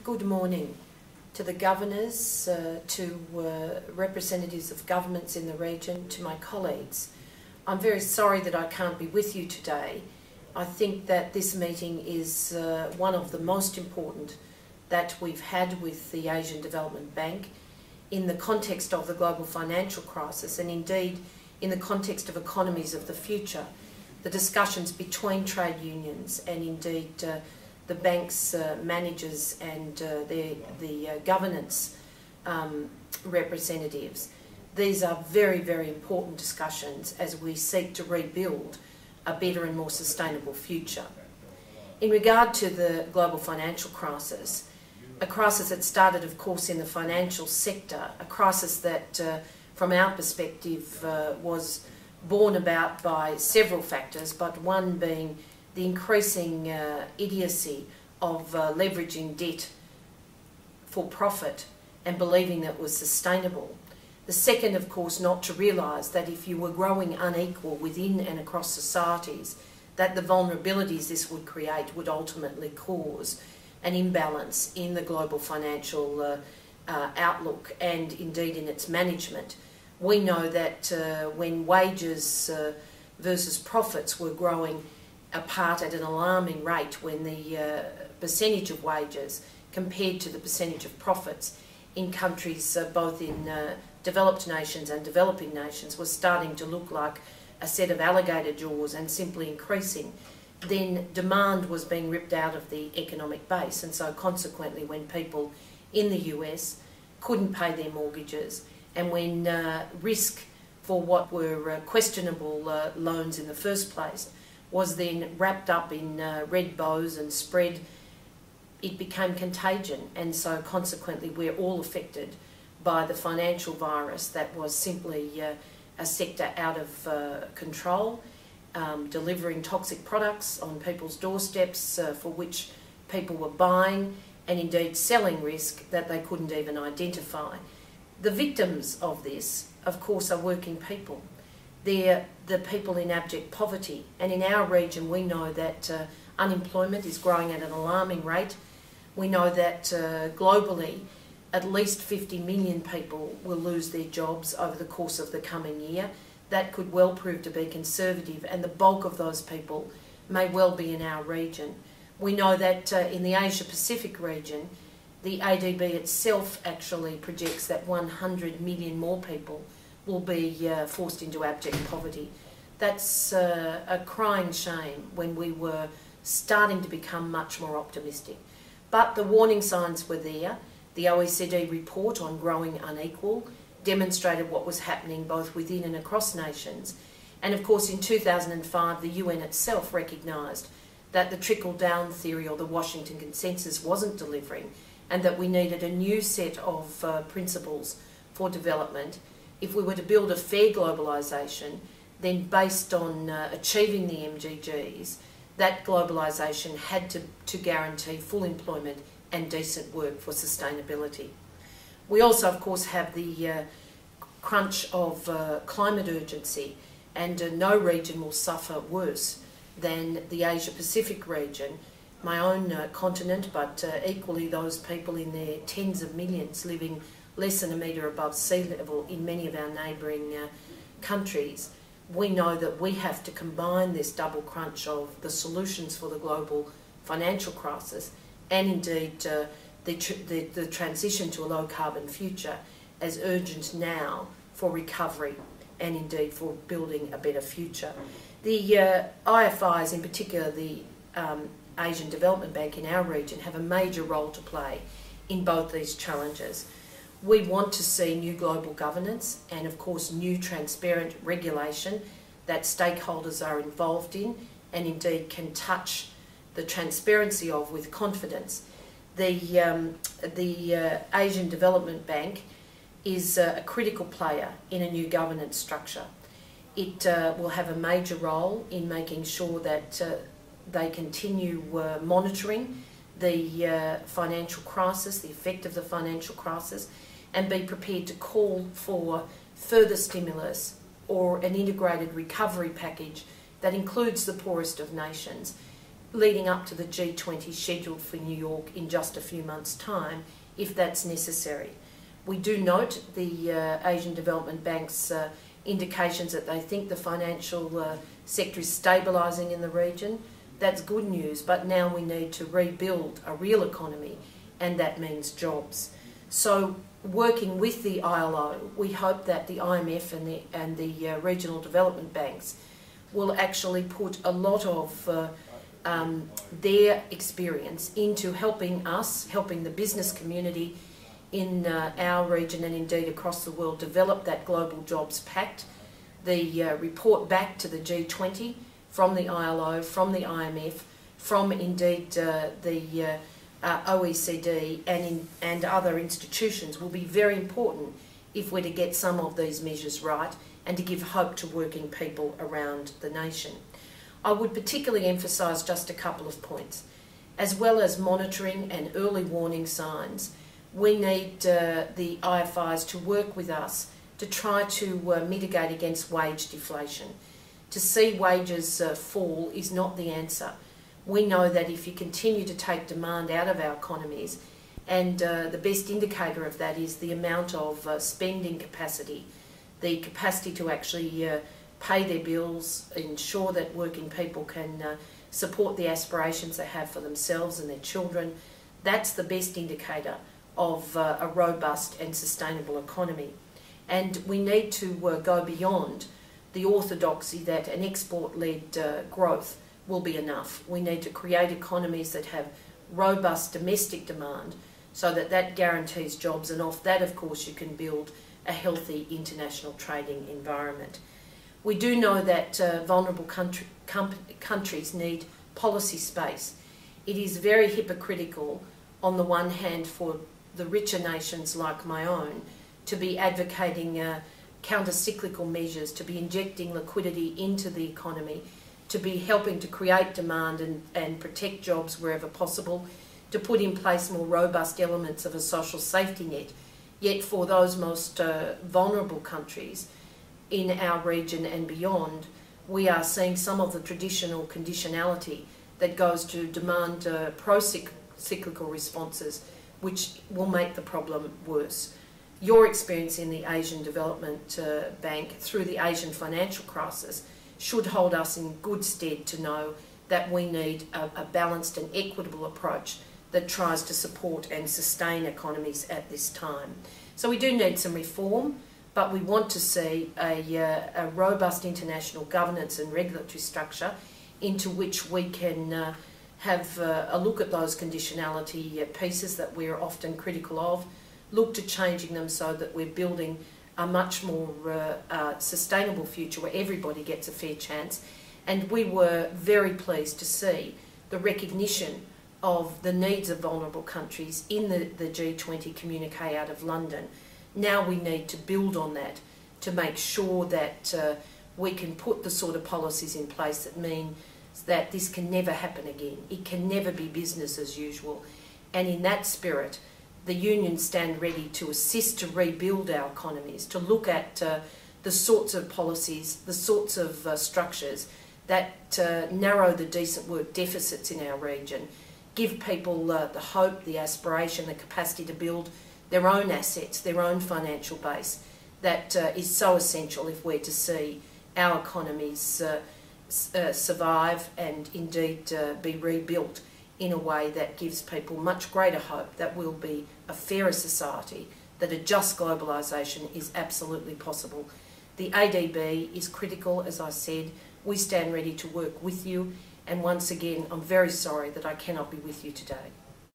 Good morning to the governors, to representatives of governments in the region, to my colleagues. I'm very sorry that I can't be with you today. I think that this meeting is one of the most important that we've had with the Asian Development Bank in the context of the global financial crisis, and indeed in the context of economies of the future. The discussions between trade unions and indeed the bank's managers and the governance representatives. These are very, very important discussions as we seek to rebuild a better and more sustainable future. In regard to the global financial crisis, a crisis that started, of course, in the financial sector, a crisis that, from our perspective, was borne about by several factors, but one being the increasing idiocy of leveraging debt for profit and believing that it was sustainable. The second, of course, not to realise that if you were growing unequal within and across societies, that the vulnerabilities this would create would ultimately cause an imbalance in the global financial outlook and indeed in its management. We know that when wages versus profits were growing apart at an alarming rate, when the percentage of wages compared to the percentage of profits in countries both in developed nations and developing nations was starting to look like a set of alligator jaws and simply increasing, then demand was being ripped out of the economic base. And so consequently, when people in the US couldn't pay their mortgages, and when risk for what were questionable loans in the first place was then wrapped up in red bows and spread, it became contagion. And so consequently we're all affected by the financial virus that was simply a sector out of control, delivering toxic products on people's doorsteps for which people were buying and indeed selling risk that they couldn't even identify. The victims of this, of course, are working people. They're the people in abject poverty, and in our region we know that unemployment is growing at an alarming rate. We know that globally at least 50 million people will lose their jobs over the course of the coming year. That could well prove to be conservative, and the bulk of those people may well be in our region. We know that in the Asia Pacific region, the ADB itself actually projects that 100 million more people will be forced into abject poverty. That's a crying shame when we were starting to become much more optimistic. But the warning signs were there. The OECD report on growing unequal demonstrated what was happening both within and across nations. And of course in 2005 the UN itself recognised that the trickle-down theory or the Washington Consensus wasn't delivering, and that we needed a new set of principles for development if we were to build a fair globalisation, then based on achieving the MDGs, that globalisation had to guarantee full employment and decent work for sustainability. We also, of course, have the crunch of climate urgency, and no region will suffer worse than the Asia Pacific region, my own continent, but equally those people in their tens of millions living less than a metre above sea level in many of our neighbouring countries. We know that we have to combine this double crunch of the solutions for the global financial crisis and indeed the transition to a low carbon future as urgent now for recovery and indeed for building a better future. The IFIs, in particular the Asian Development Bank in our region, have a major role to play in both these challenges. We want to see new global governance and of course new transparent regulation that stakeholders are involved in and indeed can touch the transparency of with confidence. The Asian Development Bank is a critical player in a new governance structure. It will have a major role in making sure that they continue monitoring the financial crisis, the effect of the financial crisis, and be prepared to call for further stimulus or an integrated recovery package that includes the poorest of nations leading up to the G20 scheduled for New York in just a few months' time, if that's necessary. We do note the Asian Development Bank's indications that they think the financial sector is stabilising in the region. That's good news, but now we need to rebuild a real economy, and that means jobs. So working with the ILO, we hope that the IMF and the regional development banks will actually put a lot of their experience into helping us, helping the business community in our region and indeed across the world develop that Global Jobs Pact, the report back to the G20 from the ILO, from the IMF, from indeed the OECD and other institutions will be very important if we're to get some of these measures right and to give hope to working people around the nation. I would particularly emphasise just a couple of points. As well as monitoring and early warning signs, we need the IFIs to work with us to try to mitigate against wage deflation. To see wages fall is not the answer. We know that if you continue to take demand out of our economies, and the best indicator of that is the amount of spending capacity, the capacity to actually pay their bills, ensure that working people can support the aspirations they have for themselves and their children. That's the best indicator of a robust and sustainable economy. And we need to go beyond the orthodoxy that an export-led growth will be enough. We need to create economies that have robust domestic demand so that that guarantees jobs, and off that, of course, you can build a healthy international trading environment. We do know that vulnerable countries need policy space. It is very hypocritical, on the one hand, for the richer nations like my own to be advocating counter-cyclical measures, to be injecting liquidity into the economy, to be helping to create demand and protect jobs wherever possible, to put in place more robust elements of a social safety net. Yet for those most vulnerable countries in our region and beyond, we are seeing some of the traditional conditionality that goes to demand pro-cyclical responses, which will make the problem worse. Your experience in the Asian Development Bank through the Asian financial crisis should hold us in good stead to know that we need a balanced and equitable approach that tries to support and sustain economies at this time. So we do need some reform, but we want to see a robust international governance and regulatory structure into which we can have a look at those conditionality pieces that we're often critical of, look to changing them so that we're building a much more sustainable future where everybody gets a fair chance. And we were very pleased to see the recognition of the needs of vulnerable countries in the G20 communique out of London. Now we need to build on that to make sure that we can put the sort of policies in place that mean that this can never happen again. It can never be business as usual. And in that spirit, the unions stand ready to assist to rebuild our economies, to look at the sorts of policies, the sorts of structures that narrow the decent work deficits in our region, give people the hope, the aspiration, the capacity to build their own assets, their own financial base. That is so essential if we're to see our economies survive and indeed be rebuilt in a way that gives people much greater hope that we'll be a fairer society, that a just globalisation is absolutely possible. The ADB is critical, as I said. We stand ready to work with you, and once again, I'm very sorry that I cannot be with you today.